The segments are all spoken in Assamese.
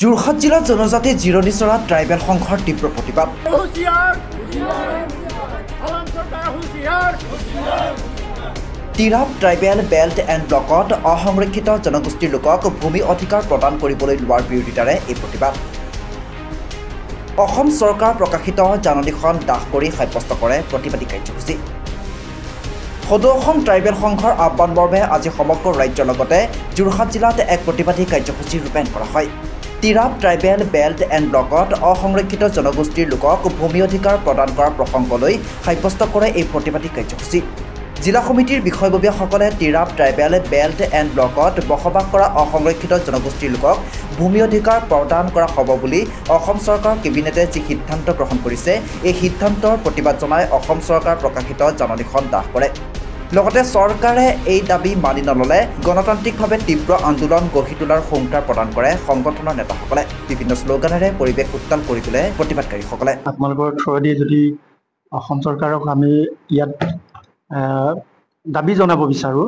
যোৰহাট জিলাত জনজাতি জিৰণীচৰা ট্ৰাইবেল সংঘৰ তীব্ৰ প্ৰতিবাদ। তিৰাপ ট্ৰাইবেল বেল্ট এণ্ড ব্লকত অসংৰক্ষিত জনগোষ্ঠীৰ লোকক ভূমি অধিকাৰ প্ৰদান কৰিবলৈ লোৱাৰ বিৰোধিতাৰে এই প্ৰতিবাদ। অসম চৰকাৰ প্ৰকাশিত জাননীখন দাহ কৰি সাব্যস্ত কৰে প্ৰতিবাদী কাৰ্যসূচী। সদৌ অসম ট্ৰাইবেল সংঘৰ আহ্বানমৰ্মে আজি সমগ্ৰ ৰাজ্যৰ লগতে যোৰহাট জিলাত এক প্ৰতিবাদী কাৰ্যসূচী ৰূপায়ণ কৰা হয়। তিৰাপ ট্ৰাইবেল বেল্ট এণ্ড ব্লকত অসংৰক্ষিত জনগোষ্ঠীৰ লোকক ভূমি অধিকাৰ প্ৰদান কৰাৰ প্ৰসংগলৈ সাব্যস্ত কৰে এই প্ৰতিবাদী কাৰ্যসূচী। জিলা সমিতিৰ বিষয়ববীয়াসকলে তিৰাপ ট্ৰাইবেল বেল্ট এণ্ড ব্লকত বসবাস কৰা অসংৰক্ষিত জনগোষ্ঠীৰ লোকক ভূমি অধিকাৰ প্ৰদান কৰা হ'ব বুলি অসম চৰকাৰ কেবিনেটে যি সিদ্ধান্ত গ্ৰহণ কৰিছে, এই সিদ্ধান্তৰ প্ৰতিবাদ জনাই অসম চৰকাৰ প্ৰকাশিত জাননীখন দাহ কৰে। লগতে চৰকাৰে এই দাবী মানি নল'লে গণতান্ত্ৰিকভাৱে তীব্ৰ আন্দোলন গঢ়ি তোলাৰ হুংকাৰ প্ৰদান কৰে সংগঠনৰ নেতাসকলে। বিভিন্ন শ্লোগানেৰে পৰিৱেশ উত্তাল কৰি তোলে প্ৰতিবাদকাৰীসকলে। আপোনালোকৰ থ্ৰুদি যদি অসম চৰকাৰক আমি ইয়াত দাবী জনাব বিচাৰোঁ,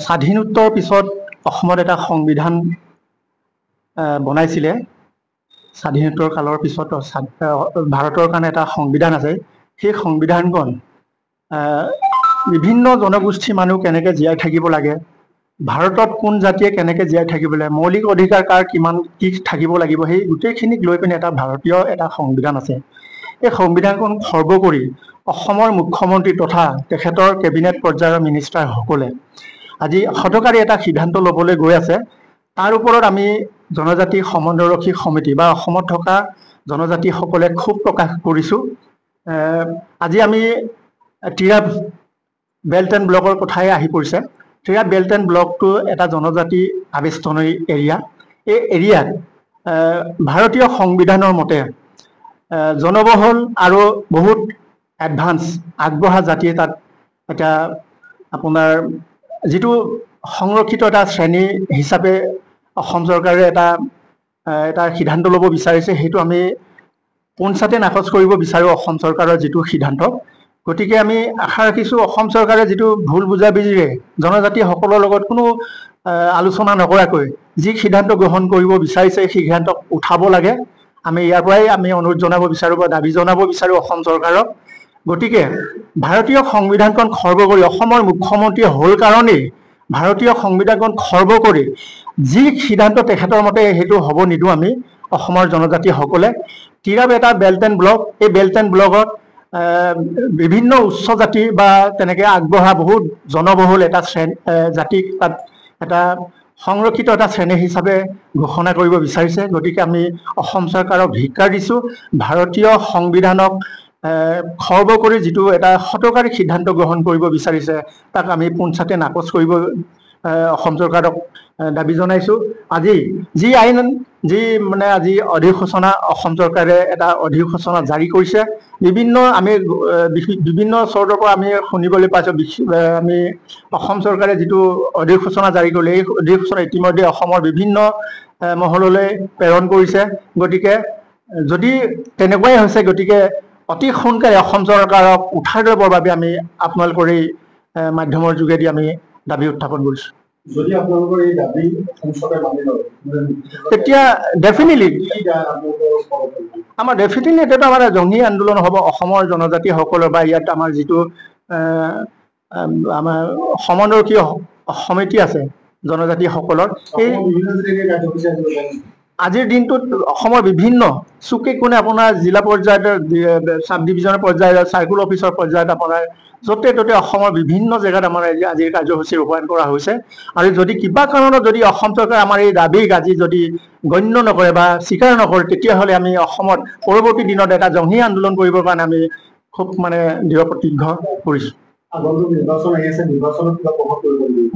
স্বাধীনোত্তৰ পিছত অসমত এটা সংবিধান বনাইছিলে। স্বাধীনোত্তৰ কালৰ পিছত ভাৰতৰ কাৰণে এটা সংবিধান আছে। সেই সংবিধানখন বিভিন্ন জনগোষ্ঠীৰ মানুহ কেনেকৈ জীয়াই থাকিব লাগে, ভাৰতত কোন জাতিয়ে কেনেকৈ জীয়াই থাকিব লাগে, মৌলিক অধিকাৰ কাৰ কিমান কি থাকিব লাগিব, সেই গোটেইখিনিক লৈ পিনে এটা ভাৰতীয় এটা সংবিধান আছে। এই সংবিধানখন খৰ্ব কৰি অসমৰ মুখ্যমন্ত্ৰী তথা তেখেতৰ কেবিনেট পৰ্যায়ৰ মিনিষ্টাৰসকলে আজি হঠকাৰী এটা সিদ্ধান্ত ল'বলৈ গৈ আছে। তাৰ ওপৰত আমি জনজাতি সমন্বয়ৰক্ষী সমিতি বা অসমত থকা জনজাতিসকলে ক্ষোভ প্ৰকাশ কৰিছোঁ। আজি আমি তিৰাপ বেল্ট এণ্ড ব্লকৰ কথাই আহি পৰিছে। তিৰাপ বেল্ট এণ্ড ব্লকটো এটা জনজাতি আৱেষ্টনী এৰিয়া। এই এৰিয়াত ভাৰতীয় সংবিধানৰ মতে জনবহুল আৰু বহুত এডভান্স আগবঢ়া জাতিয়ে তাত এটা আপোনাৰ যিটো সংৰক্ষিত এটা শ্ৰেণী হিচাপে অসম চৰকাৰে এটা সিদ্ধান্ত ল'ব বিচাৰিছে, সেইটো আমি পোনছাতে নাকচ কৰিব বিচাৰোঁ অসম চৰকাৰৰ যিটো সিদ্ধান্ত। গতিকে আমি আশা ৰাখিছোঁ অসম চৰকাৰে যিটো ভুল বুজাবুজিৰে জনজাতিসকলৰ লগত কোনো আলোচনা নকৰাকৈ যি সিদ্ধান্ত গ্ৰহণ কৰিব বিচাৰিছে, সেই সিদ্ধান্ত উঠাব লাগে। আমি ইয়াৰ পৰাই আমি অনুৰোধ জনাব বিচাৰোঁ বা দাবী জনাব বিচাৰোঁ অসম চৰকাৰক। গতিকে ভাৰতীয় সংবিধানখন খৰ্ব কৰি অসমৰ মুখ্যমন্ত্ৰী হ'ল কাৰণেই ভাৰতীয় সংবিধানখন খৰ্ব কৰি যি সিদ্ধান্ত তেখেতৰ মতে সেইটো হ'ব নিদিওঁ আমি অসমৰ জনজাতিসকলে। তিৰাপ এটা বেল্ট এণ্ড ব্লক, এই বেল্ট এণ্ড ব্লকত বিভিন্ন উচ্চ জাতি বা তেনেকৈ আগবঢ়া বহুত জনবহুল এটা জাতিক তাত এটা সংৰক্ষিত এটা শ্ৰেণী হিচাপে ঘোষণা কৰিব বিচাৰিছে। গতিকে আমি অসম চৰকাৰক ধিক্কাৰ দিছোঁ। ভাৰতীয় সংবিধানক খৰ্ব কৰি যিটো এটা হঠকাৰী সিদ্ধান্ত গ্ৰহণ কৰিব বিচাৰিছে, তাক আমি পোনছাতে নাকচ কৰিব অসম চৰকাৰক দাবী জনাইছোঁ। আজি যি আইন আজি অধিসূচনা অসম চৰকাৰে এটা অধিসূচনা জাৰি কৰিছে, বিভিন্ন চৰ্তৰ পৰা আমি শুনিবলৈ পাইছোঁ। আমি অসম চৰকাৰে যিটো অধিসূচনা জাৰি কৰিলে, এই অধিসূচনা ইতিমধ্যে অসমৰ বিভিন্ন মহললৈ প্ৰেৰণ কৰিছে। গতিকে যদি তেনেকুৱাই হৈছে, গতিকে অতি সোনকালে অসম চৰকাৰক উঠাই ল'বৰ বাবে আমি আপোনালোকৰ এই মাধ্যমৰ যোগেদি আমি দাবী উত্থাপন কৰিছোঁ। যদি আপোনালোকৰ এই দাবী তেতিয়া ডেফিনেটলি আমাৰ এতিয়াতো আমাৰ জঙ্গী আন্দোলন হ'ব অসমৰ জনজাতিসকলৰ বা ইয়াত আমাৰ যিটো আমাৰ সমন্বয়ৰক্ষী সমিতি আছে জনজাতিসকলৰ। এই আজিৰ দিনটোত অসমৰ বিভিন্ন চুকে কোণে আপোনাৰ জিলা পৰ্যায়ত, চাব ডিভিজনৰ পৰ্যায়ত, চাৰ্কুল অফিচৰ পৰ্যায়ত আপোনাৰ য'তে ত'তে অসমৰ বিভিন্ন জেগাত আমাৰ আজিৰ কাৰ্যসূচী ৰূপায়ণ কৰা হৈছে। আৰু যদি কিবা কাৰণত যদি অসম চৰকাৰে আমাৰ এই দাবীক আজি যদি গণ্য নকৰে বা স্বীকাৰ নকৰে, তেতিয়াহ'লে আমি অসমত পৰৱৰ্তী দিনত এটা জঙ্গী আন্দোলন কৰিবৰ কাৰণে আমি খুব দৃঢ় প্ৰতিজ্ঞ কৰিছোঁ।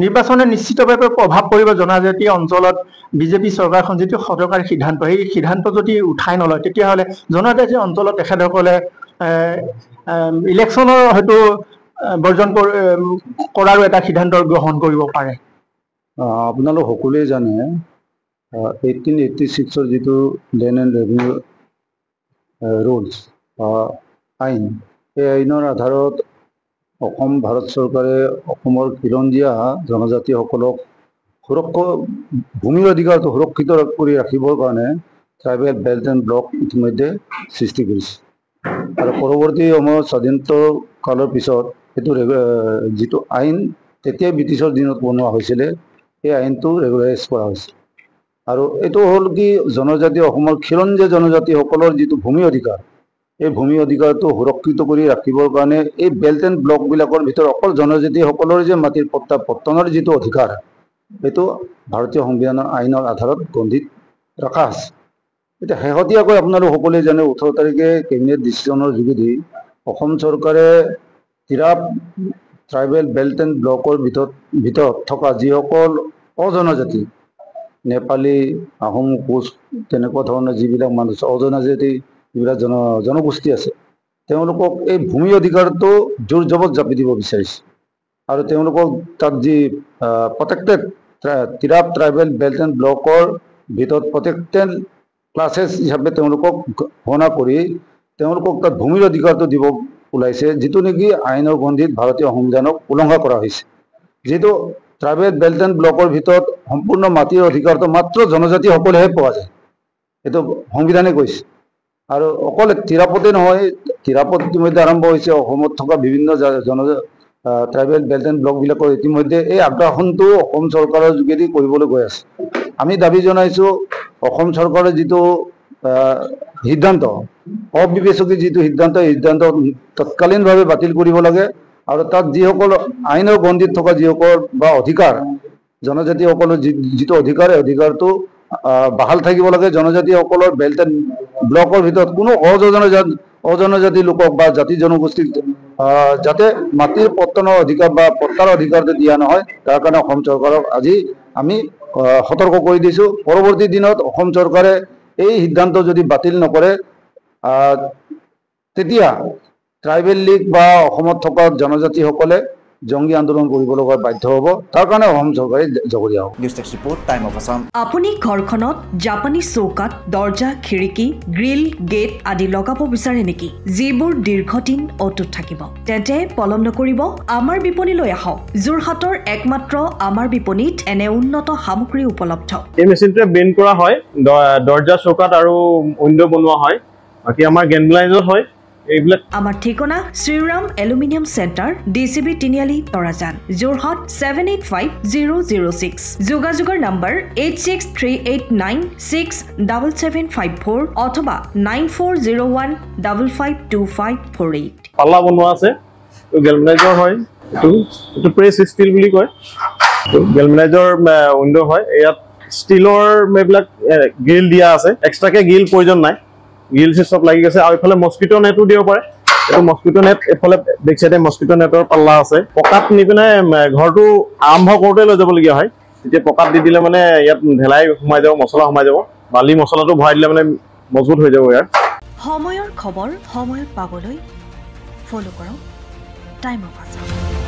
নিৰ্বাচনে নিশ্চিতভাৱে প্ৰভাৱ পৰিব। জনজাতি অঞ্চলত বিজেপি চৰকাৰখন যিটো হঠকাৰী সিদ্ধান্ত, সেই সিদ্ধান্ত যদি উঠাই নলয়, তেতিয়াহ'লে জনজাতি অঞ্চলত তেখেতসকলে ইলেকশ্যনৰ হয়তো বৰ্জন কৰাৰো এটা সিদ্ধান্ত গ্ৰহণ কৰিব পাৰে। আপোনালোক সকলোৱে জানে 1886 যিটো লেণ্ড এণ্ড ৰেভিনিউ ৰুলছ আইন, সেই আইনৰ আধাৰত অসম ভাৰত চৰকাৰে অসমৰ খিলঞ্জীয়া জনজাতিসকলক ভূমিৰ অধিকাৰটো সুৰক্ষিত কৰি ৰাখিবৰ কাৰণে ট্ৰাইবেল বেল্ট এণ্ড ব্লক ইতিমধ্যে সৃষ্টি কৰিছে আৰু পৰৱৰ্তী সময়ত স্বাধীনতা কালৰ পিছত এইটো যিটো আইন তেতিয়াই ব্ৰিটিছৰ দিনত বনোৱা হৈছিলে সেই আইনটো ৰেগুলাৰাইজ কৰা হৈছে আৰু এইটো হ'ল কি জনজাতি অসমৰ খিলঞ্জীয়া জনজাতিসকলৰ যিটো ভূমি অধিকাৰ এই ভূমি অধিকাৰটো সুৰক্ষিত কৰি ৰাখিবৰ কাৰণে এই বেল্ট এণ্ড ব্লকবিলাকৰ ভিতৰত অকল জনজাতিসকলৰ যে মাটিৰ পট্টা পট্টনৰ যিটো অধিকাৰ এইটো ভাৰতীয় সংবিধানৰ আইনৰ আধাৰত গণ্ডিত ৰখা আছে এতিয়া শেহতীয়াকৈ আপোনালোক সকলোৱে জানে 18 তাৰিখে কেবিনেট ডিচিশ্যনৰ যোগেদি অসম চৰকাৰে তিৰাপ ট্ৰাইবেল বেল্ট এণ্ড ব্লকৰ ভিতৰত থকা যিসকল অজনজাতি নেপালী আহোম কোচ তেনেকুৱা ধৰণৰ যিবিলাক মানুহ অজনজাতি যিবিলাক জনগোষ্ঠী আছে তেওঁলোকক এই ভূমি অধিকাৰটো জোৰ জবত জাপি দিব বিচাৰিছে আৰু তেওঁলোকক তাত যি protected Tirap tribal belt and ব্লকৰ ভিতৰত প্ৰটেক্টেড ক্লাছেছ হিচাপে তেওঁলোকক ঘোষণা কৰি তেওঁলোকক তাত ভূমিৰ অধিকাৰটো দিব ওলাইছে যিটো নেকি আইনৰ গণ্ডিত ভাৰতীয় সংবিধানক উলংঘা কৰা হৈছে যিহেতু ট্ৰাইবেল বেল্ট এণ্ড ব্লকৰ ভিতৰত সম্পূৰ্ণ মাটিৰ অধিকাৰটো মাত্ৰ জনজাতিসকলেহে পোৱা যায় এইটো সংবিধানে কৈছে আৰু অকল তিৰাপতে নহয় তিৰাপত ইতিমধ্যে আৰম্ভ হৈছে অসমত থকা বিভিন্ন ট্ৰাইবেল বেল্ট এণ্ড ব্লকবিলাকৰ ইতিমধ্যে এই আগ্ৰাসনটো অসম চৰকাৰৰ যোগেদি কৰিবলৈ গৈ আছে আমি দাবী জনাইছোঁ অসম চৰকাৰৰ যিটো সিদ্ধান্ত অবিবেচক যিটো সিদ্ধান্ত এই সিদ্ধান্ত তৎকালীনভাৱে বাতিল কৰিব লাগে আৰু তাত যিসকল আইনৰ গণ্ডিত থকা যিসকল বা অধিকাৰ জনজাতিসকলৰ যিটো অধিকাৰ এই অধিকাৰটো বাহাল থাকিব লাগে জনজাতিসকলৰ বেল্ট এণ্ড ব্লকৰ ভিতৰত কোনো অজনজাতি লোকক বা জাতি জনগোষ্ঠীক যাতে মাটিৰ পট্টনৰ অধিকাৰ বা পট্টাৰ অধিকাৰটো দিয়া নহয় তাৰ কাৰণে অসম চৰকাৰক আজি আমি সতৰ্ক কৰি দিছোঁ পৰৱৰ্তী দিনত অসম চৰকাৰে এই সিদ্ধান্ত যদি বাতিল নকৰে তেতিয়া ট্ৰাইবেল লীগ বা অসমত থকা জনজাতিসকলে জংগী আন্দোলন কৰিব লগা বাধ্য হ'ব তাৰ কাৰণে অসম চৰকাৰে জগৰীয়া হ'ব news text report time of Assam আপুনি ঘৰখনত জাপানী চৌকাত দৰ্জা খিৰিকী গ্ৰিল গেট আদি লগাব বিচাৰে নেকি যিবোৰ দীৰ্ঘদিন অটুট থাকিব তেন্তে পলম নকৰিব আমাৰ বিপণীলৈ আহক যোৰহাটৰ একমাত্ৰ আমাৰ বিপণীত এনে উন্নত সামগ্ৰী উপলব্ধ এই মেচিনটোৱে বেণ্ড কৰা হয় দৰ্জা চৌকাত আৰু উইণ্ডো বনোৱা হয় বাকি আমাৰ গেনব্লাইজত হয় আমাৰ ঠিকনা শ্ৰীৰাম এলুমিনিয়াম চেণ্টাৰ ডিচিবি তিনিআলি তৰাজান যোৰহাট 785006 যোগাযোগৰ নম্বৰ 8638967754 অথবা 9401552548 পাল্লা বনোৱা আছে গেলভেনাইজৰ হয় এইটো প্ৰেছ ষ্টিল বুলি কয় গেলভেনাইজৰ উইণ্ডো হয় ইয়াত ষ্টিলৰ এইবিলাক গ্ৰিল দিয়া আছে এক্সট্ৰাকে গ্ৰিল প্ৰয়োজন নাই গ্ৰিল সব লাগি গৈছে আৰু ইফালে মস্কিটো নেটো দিব পাৰে এইটো মস্কিটো নেট এফালে বেক সাইডে মস্কিটো নেটৰ পাল্লা আছে পকাত নি পিনে ঘৰটো আৰম্ভ কৰোঁতে লৈ যাবলগীয়া হয় তেতিয়া পকাত দি দিলে মানে ইয়াত ঢেলাই সোমাই যাব মছলা সোমাই যাব বালি মছলাটো ভৰাই দিলে মানে মজবুত হৈ যাব ইয়াৰ সময়ৰ খবৰ সময়ত পাবলৈ ফলো কৰক টাইম অফ আছাম